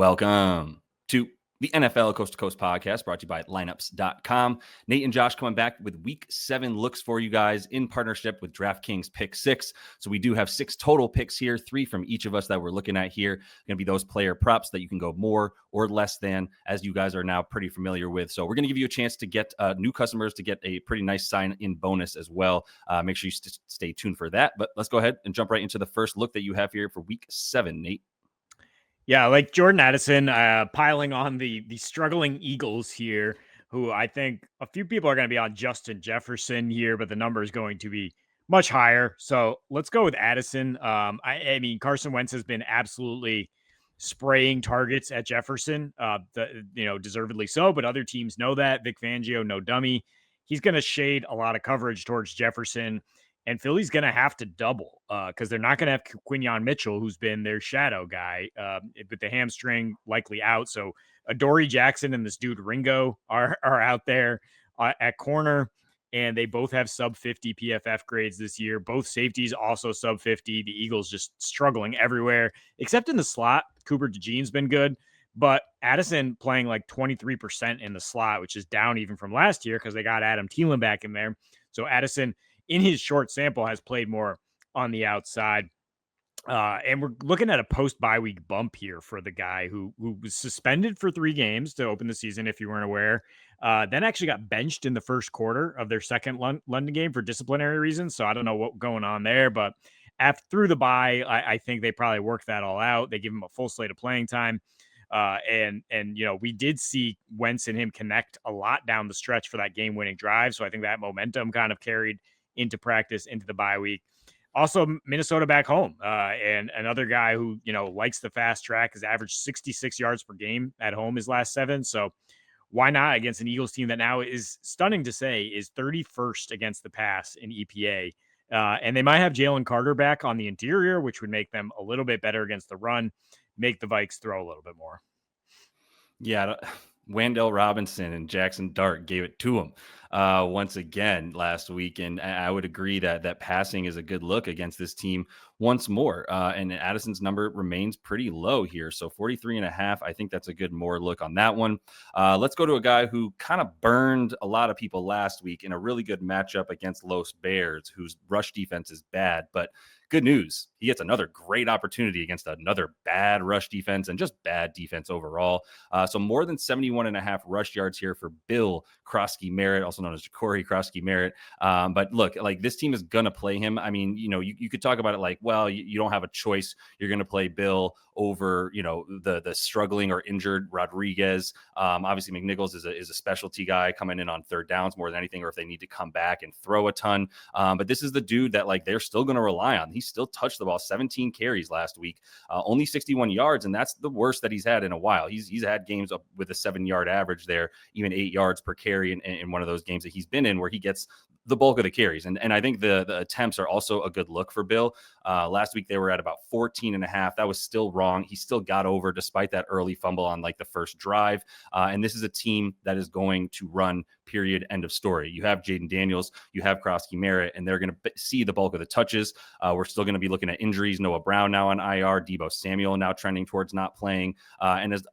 Welcome to the NFL Coast to Coast podcast brought to you by lineups.com. Nate and Josh coming back with week 7 looks for you guys in partnership with DraftKings Pick6. So we do have 6 total picks here, 3 from each of us that we're looking at here. Going to be those player props that you can go more or less than, as you guys are now pretty familiar with. So we're going to give you a chance to get new customers to get a pretty nice sign-in bonus as well. Make sure you stay tuned for that. But let's go ahead and jump right into the first look that you have here for week 7, Nate. Yeah, like Jordan Addison piling on the struggling Eagles here, who I think a few people are going to be on Justin Jefferson here, but the number is going to be much higher. So let's go with Addison. I mean, Carson Wentz has been absolutely spraying targets at Jefferson, deservedly so, but other teams know that. Vic Fangio, no dummy. He's going to shade a lot of coverage towards Jefferson. And Philly's going to have to double because they're not going to have Quinyon Mitchell, who's been their shadow guy, with the hamstring likely out. So Adoree Jackson and this dude Ringo are out there at corner, and they both have sub 50 PFF grades this year. Both safeties also sub 50. The Eagles just struggling everywhere, except in the slot. Cooper DeJean's been good, but Addison playing like 23% in the slot, which is down even from last year because they got Adam Thielen back in there. So Addison, in his short sample, has played more on the outside. And we're looking at a post-bye week bump here for the guy who was suspended for 3 games to open the season, if you weren't aware. Then actually got benched in the first quarter of their second London game for disciplinary reasons. So I don't know what's going on there. But through the bye, I think they probably worked that all out. They give him a full slate of playing time. And we did see Wentz and him connect a lot down the stretch for that game-winning drive. So I think that momentum kind of carried into practice, into the bye week. Also, Minnesota back home, and another guy who, likes the fast track, has averaged 66 yards per game at home his last 7. So why not against an Eagles team that now is, stunning to say, is 31st against the pass in EPA. And they might have Jalen Carter back on the interior, which would make them a little bit better against the run, make the Vikes throw a little bit more. Yeah, Wandale Robinson and Jackson Dart gave it to him once again last week. And I would agree that passing is a good look against this team once more. And Addison's number remains pretty low here. So 43.5, I think that's a good more look on that one. Let's go to a guy who kind of burned a lot of people last week in a really good matchup against Los Bears, whose rush defense is bad. But good news, he gets another great opportunity against another bad rush defense and just bad defense overall. So more than 71.5 rush yards here for Bill Krosky-Merritt, also known as Corey Krosky-Merritt. But look, like, this team is going to play him. I mean, you could talk about it like, well, you don't have a choice. You're going to play Bill over, the struggling or injured Rodriguez. Obviously, McNichols is a specialty guy coming in on third downs more than anything, or if they need to come back and throw a ton. But this is the dude that, like, they're still going to rely on. He still touched the ball, 17 carries last week, only 61 yards, and that's the worst that he's had in a while. He's had games up with a 7-yard average there, even 8 yards per carry in one of those games that he's been in where he gets the bulk of the carries. And I think the attempts are also a good look for Bill. Last week, they were at about 14.5. That was still wrong. He still got over despite that early fumble on like the first drive. And this is a team that is going to run, period, end of story. You have Jaden Daniels, you have Krosky-Merritt, and they're going to see the bulk of the touches. We're still going to be looking at injuries. Noah Brown now on IR, Deebo Samuel now trending towards not playing.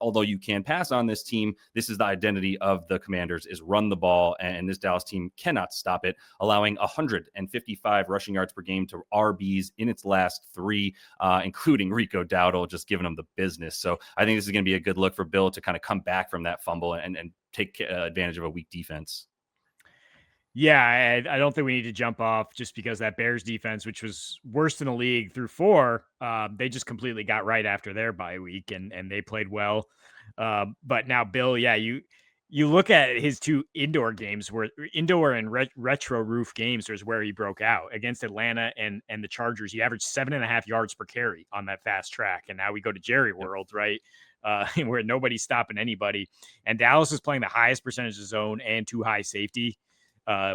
Although you can pass on this team, this is the identity of the Commanders, is run the ball, and this Dallas team cannot stop it, allowing 155 rushing yards per game to RBs in its last 3, including Rico Dowdle, just giving them the business. So I think this is going to be a good look for Bill to kind of come back from that fumble and take advantage of a weak defense. Yeah, I don't think we need to jump off just because that Bears defense, which was worst in the league through 4, they just completely got right after their bye week, and they played well. But now, Bill, yeah, you look at his 2 indoor games, where indoor and retro roof games is where he broke out against Atlanta and the Chargers. He averaged 7.5 yards per carry on that fast track. And now we go to Jerry World, right? Where nobody's stopping anybody. And Dallas is playing the highest percentage of zone and 2 high safety,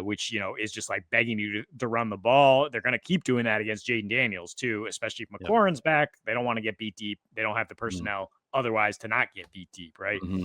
which, is just like begging you to run the ball. They're going to keep doing that against Jaden Daniels too, especially if McLaurin's back. They don't want to get beat deep. They don't have the personnel otherwise to not get beat deep, right? Mm-hmm.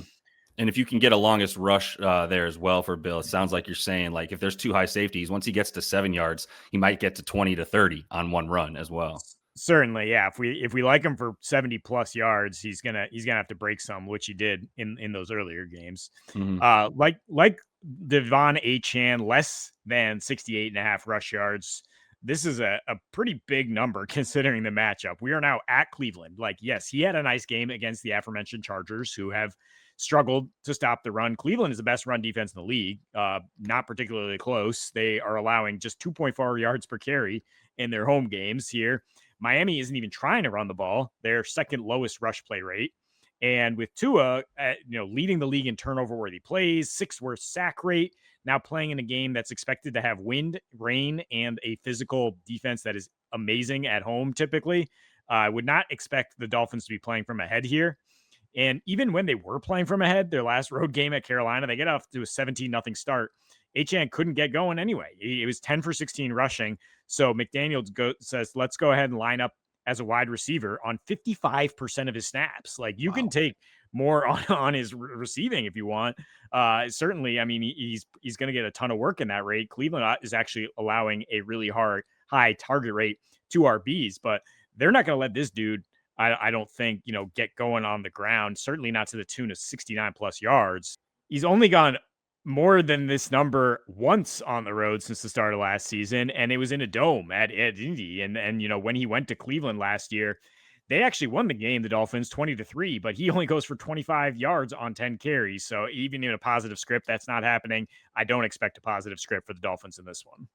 And if you can get a longest rush there as well for Bill, it sounds like you're saying, like, if there's 2 high safeties, once he gets to 7 yards, he might get to 20 to 30 on one run as well. Certainly, yeah. If we like him for 70 plus yards, he's gonna have to break some, which he did in those earlier games. Mhm. Like Devon Achan, less than 68.5 rush yards. This is a pretty big number considering the matchup. We are now at Cleveland. Like, yes, he had a nice game against the aforementioned Chargers, who have struggled to stop the run. Cleveland is the best run defense in the league. Not particularly close. They are allowing just 2.4 yards per carry in their home games here. Miami isn't even trying to run the ball. Their second lowest rush play rate. And with Tua, leading the league in turnover-worthy plays, sixth worst sack rate, now playing in a game that's expected to have wind, rain, and a physical defense that is amazing at home typically. I would not expect the Dolphins to be playing from ahead here. And even when they were playing from ahead, their last road game at Carolina, they get off to a 17-0 start. Achan couldn't get going anyway. It was 10 for 16 rushing. So McDaniels says, let's go ahead and line up as a wide receiver on 55% of his snaps. Like, you can Wow. take more on his receiving if you want. Certainly, I mean, he's going to get a ton of work in that rate. Cleveland is actually allowing a really high target rate to RBs, but they're not going to let this dude, I don't think, get going on the ground, certainly not to the tune of 69 plus yards. He's only gone more than this number once on the road since the start of last season, and it was in a dome at Indy. And when he went to Cleveland last year, they actually won the game, the Dolphins 20-3, but he only goes for 25 yards on 10 carries. So even in a positive script, that's not happening. I don't expect a positive script for the Dolphins in this one.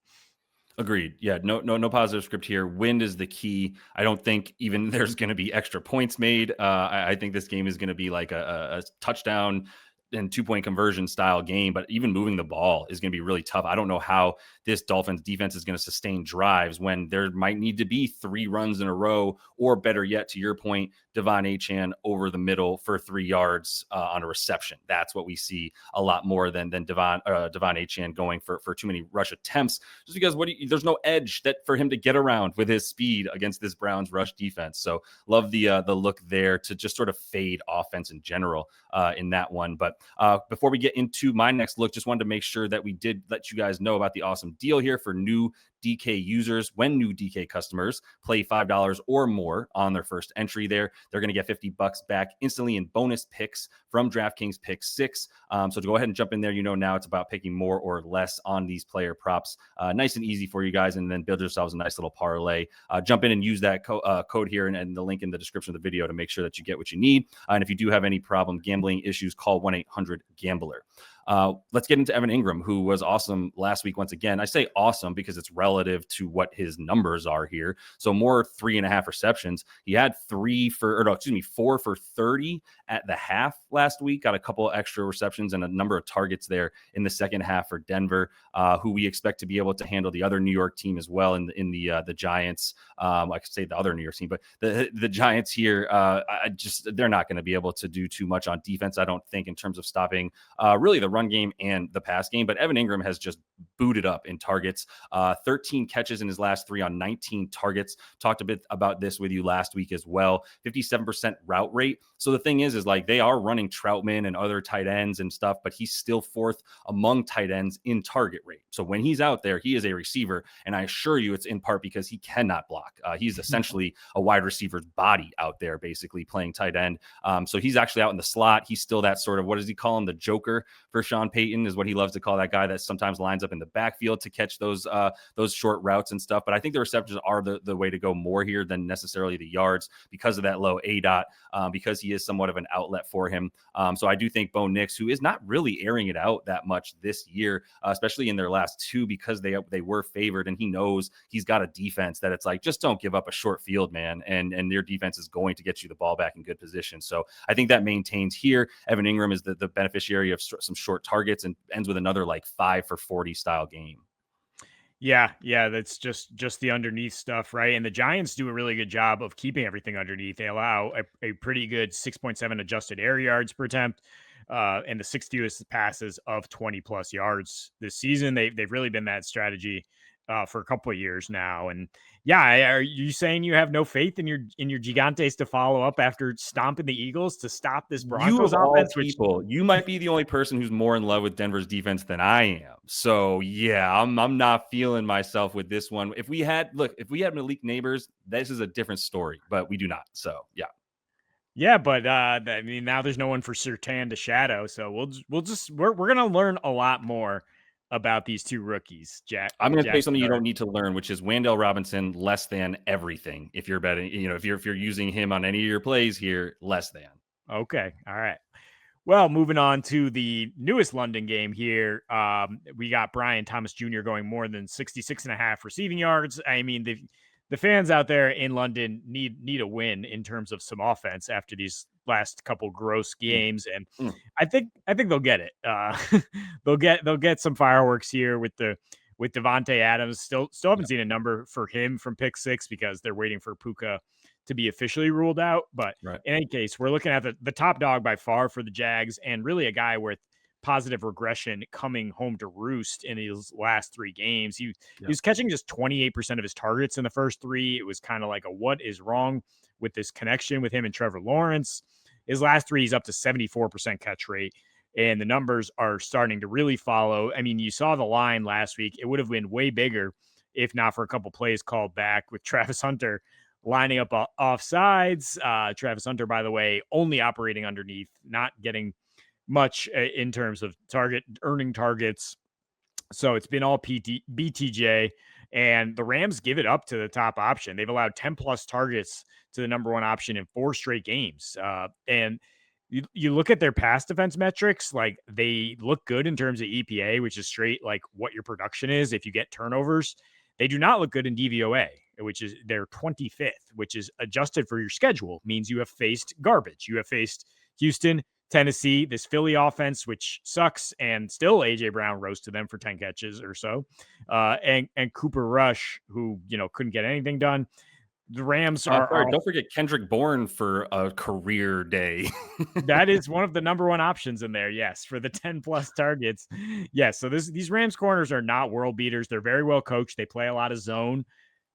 Agreed. Yeah, no positive script here. Wind is the key. I don't think even there's going to be extra points made. I think this game is going to be like a touchdown and 2-point conversion style game, but even moving the ball is going to be really tough. I don't know how this Dolphins defense is going to sustain drives when there might need to be 3 runs in a row, or better yet, to your point, Devon Achan over the middle for 3 yards on a reception. That's what we see a lot more than Devon Achan going for too many rush attempts, just because there's no edge that for him to get around with his speed against this Browns rush defense. So love the look there to just sort of fade offense in general in that one. But before we get into my next look, just wanted to make sure that we did let you guys know about the awesome deal here for new DK users. When new DK customers play $5 or more on their first entry there, they're going to get $50 back instantly in bonus picks from DraftKings Pick6. So to go ahead and jump in there, now it's about picking more or less on these player props. Nice and easy for you guys, and then build yourselves a nice little parlay. Jump in and use that code here and the link in the description of the video to make sure that you get what you need. And if you do have any problem gambling issues, call 1-800-GAMBLER. Let's get into Evan Ingram, who was awesome last week. Once again, I say awesome because it's relative to what his numbers are here. So more 3.5 receptions. He had 4 for 30 at the half last week. Got a couple extra receptions and a number of targets there in the second half for Denver, who we expect to be able to handle the other New York team as well in the Giants. I could say the other New York team, but the Giants here, they're not going to be able to do too much on defense, I don't think, in terms of stopping really the run game and the pass game. But Evan Ingram has just booted up in targets, 13 catches in his last 3 on 19 targets. Talked a bit about this with you last week as well. 57% route rate. So the thing is like they are running Troutman and other tight ends and stuff, but he's still 4th among tight ends in target rate. So when he's out there, he is a receiver, and I assure you it's in part because he cannot block. He's essentially a wide receiver's body out there, basically playing tight end. So he's actually out in the slot. He's still that sort of, what does he call him? The Joker for Sean Payton is what he loves to call that guy that sometimes lines up in the backfield to catch those short routes and stuff. But I think the receptions are the way to go more here than necessarily the yards because of that low ADOT, because he is somewhat of an outlet for him. So I do think Bo Nix, who is not really airing it out that much this year, especially in their last 2, because they were favored, and he knows he's got a defense that it's like, just don't give up a short field, man. And their defense is going to get you the ball back in good position. So I think that maintains here. Evan Ingram is the beneficiary of some short targets and ends with another like 5 for 40 style game. Yeah, that's just the underneath stuff, right? And the Giants do a really good job of keeping everything underneath. They allow a pretty good 6.7 adjusted air yards per attempt, and the 6 fewest passes of 20 plus yards this season. They've really been that strategy for a couple of years now. And yeah, are you saying you have no faith in your Gigantes to follow up after stomping the Eagles to stop this You Broncos of all offense? Which people, you might be the only person who's more in love with Denver's defense than I am. So yeah, I'm not feeling myself with this one. If we had Malik Neighbors, this is a different story, but we do not. So yeah. yeah, but I mean, now there's no one for Surtain to shadow, so we're gonna learn a lot more about these two rookies, I'm going to tell you Jackson something you Dart. don't need to learn, which is Wandale Robinson less than everything. If you're betting, if you're using him on any of your plays here, less than. Okay, all right. Well, moving on to the newest London game here. We got Brian Thomas Jr. going more than 66 and a half receiving yards. I mean, the fans out there in London need a win in terms of some offense after these last couple gross Mm, games, and mm, I think they'll get it. They'll get some fireworks here with Devontae Adams. Still yeah, haven't seen a number for him from pick six because they're waiting for Puka to be officially ruled out. But right. in any case, we're looking at the top dog by far for the Jags, and really a guy with positive regression coming home to roost in his last three games. He Yeah. was catching just 28% of his targets in the first three. It was kind of like a what is wrong with this connection with him and Trevor Lawrence. His last three, he's up to 74% catch rate. And the numbers are starting to really follow. I mean, you saw the line last week. It would have been way bigger if not for a couple plays called back with Travis Hunter lining up off sides. Travis Hunter, by the way, only operating underneath, not getting much in terms of earning targets. So it's been all BTJ, and the Rams give it up to the top option. They've allowed 10 plus targets to the number one option in 4 straight games. And you look at their pass defense metrics, like they look good in terms of EPA, which is straight like what your production is if you get turnovers. They do not look good in DVOA, which is their 25th, which is adjusted for your schedule, means you have faced garbage. You have faced Houston, Tennessee, this Philly offense, which sucks, and still AJ Brown rose to them for 10 catches or so. And Cooper Rush, who couldn't get anything done. The Rams Sorry, are don't forget Kendrick Bourne for a career day. that is one of the number one options in there. Yes, for the 10 plus targets. Yes. So these Rams corners are not world beaters. They're very well coached. They play a lot of zone.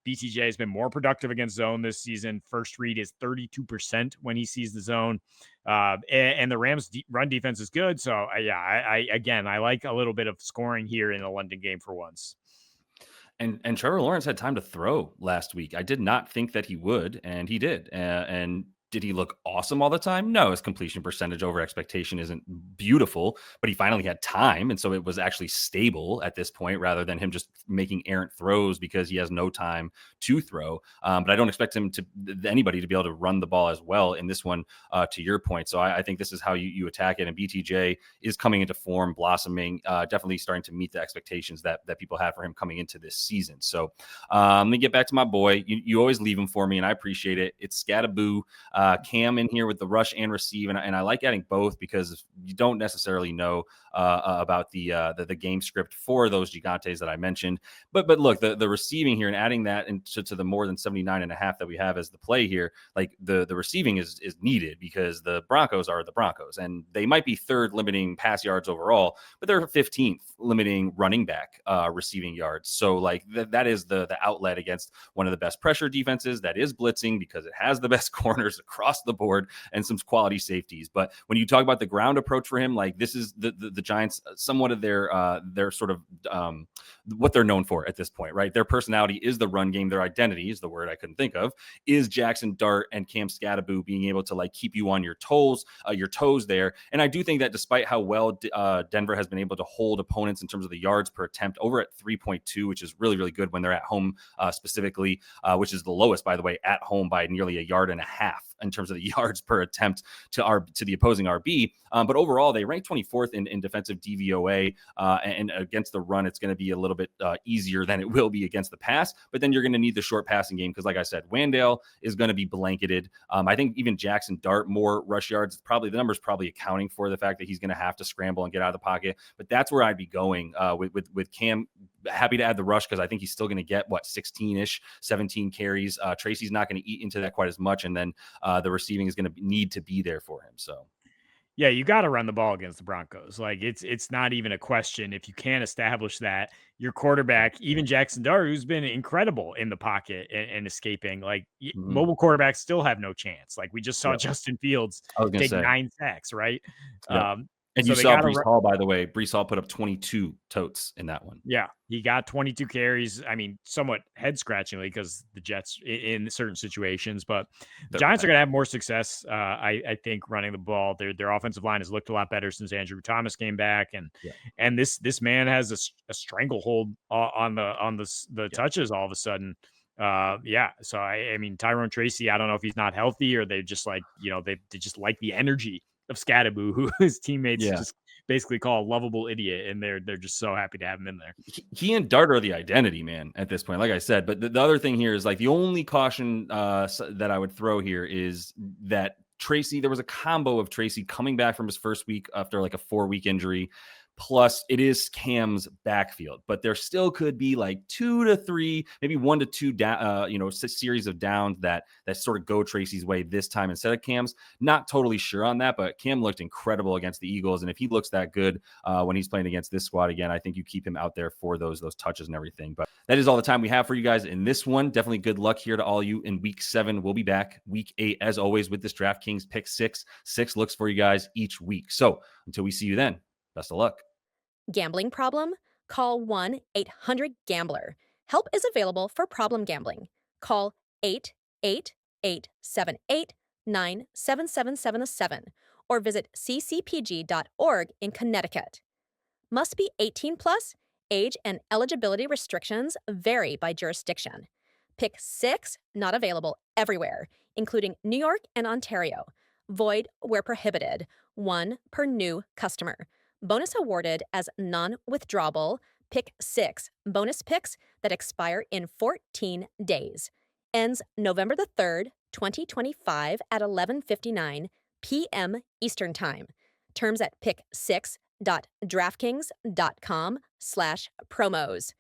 BTJ has been more productive against zone this season. First read is 32% when he sees the zone. And the Rams run defense is good. So I like a little bit of scoring here in the London game for once. And Trevor Lawrence had time to throw last week. I did not think that he would, and he did. And did he look awesome all the time? No, his completion percentage over expectation isn't beautiful, but he finally had time. And so it was actually stable at this point rather than him just making errant throws because he has no time to throw. But I don't expect anybody to be able to run the ball as well in this one, to your point. So I think this is how you attack it. And BTJ is coming into form, blossoming, definitely starting to meet the expectations that people had for him coming into this season. So let me get back to my boy. You always leave him for me, and I appreciate it. It's Scattaboo. Cam in here with the rush and receive, and I like adding both because you don't necessarily know about the game script for those Gigantes that I mentioned. But look, the receiving here and adding that into the more than 79.5 that we have as the play here, like the receiving is needed because the Broncos are the Broncos, and they might be third limiting pass yards overall, but they're 15th limiting running back receiving yards. So like that is the outlet against one of the best pressure defenses that is blitzing because it has the best corners across the board and some quality safeties. But when you talk about the ground approach for him, like this is the Giants, somewhat of their sort of what they're known for at this point, right? Their personality is the run game. Their identity is the word I couldn't think of, is Jackson Dart and Cam Scattaboo being able to like keep you on your toes there. And I do think that despite how well Denver has been able to hold opponents in terms of the yards per attempt over at 3.2, which is really, really good when they're at home specifically, which is the lowest, by the way, at home by nearly 1.5 yards in terms of the yards per attempt to the opposing RB. But overall, they rank 24th in defensive DVOA, and against the run, it's going to be a little bit easier than it will be against the pass. But then you're going to need the short passing game because, like I said, Wandale is going to be blanketed. I think even Jackson Dart, more rush yards, probably the numbers probably accounting for the fact that he's going to have to scramble and get out of the pocket. But that's where I'd be going with Cam. Happy to add the rush because I think he's still going to get 16-ish, 17 carries. Tracy's not going to eat into that quite as much, and then the receiving is going to need to be there for him. So Yeah, you gotta run the ball against the Broncos. Like, it's not even a question. If you can't establish that, your quarterback, even Jackson Dart, who's been incredible in the pocket and escaping, like, Mhm. mobile quarterbacks still have no chance. Like, we just saw Yep. Justin Fields I was gonna take say. 9 sacks, right? Yep. And you So they saw gotta Breece Hall, by the way. Breece Hall put up 22 totes in that one. Yeah, he got 22 carries. I mean, somewhat head scratchingly because the Jets in certain situations, but the They're Giants are bad. going to have more success. I think running the ball. Their offensive line has looked a lot better since Andrew Thomas came back, Yeah. and this man has a stranglehold on the Yeah. touches all of a sudden. Yeah. So I mean Tyrone Tracy. I don't know if he's not healthy or they just like they just like the energy of Scadaboo, who his teammates Yeah. just basically call a lovable idiot, and they're just so happy to have him in there. He and Dart are the identity, man, at this point, like I said. But the other thing here is like the only caution that I would throw here is that Tracy, there was a combo of Tracy coming back from his first week after like a 4-week injury. Plus, it is Cam's backfield, but there still could be like 2 to 3, maybe 1 to 2, series of downs that sort of go Tracy's way this time instead of Cam's. Not totally sure on that, but Cam looked incredible against the Eagles, and if he looks that good when he's playing against this squad again, I think you keep him out there for those touches and everything. But that is all the time we have for you guys in this one. Definitely good luck here to all you in week 7. We'll be back week 8 as always with this DraftKings Pick 6. 6 looks for you guys each week. So until we see you then, best of luck. Gambling problem? Call 1 800 Gambler. Help is available for problem gambling. Call 888-78-97777 or visit ccpg.org in Connecticut. Must be 18 plus. Age and eligibility restrictions vary by jurisdiction. Pick 6 not available everywhere, including New York and Ontario. Void where prohibited. 1 per new customer. Bonus awarded as non-withdrawable Pick 6 bonus picks that expire in 14 days. Ends November the 3rd, 2025 at 11:59 p.m. Eastern Time. Terms at pick6.draftkings.com/promos.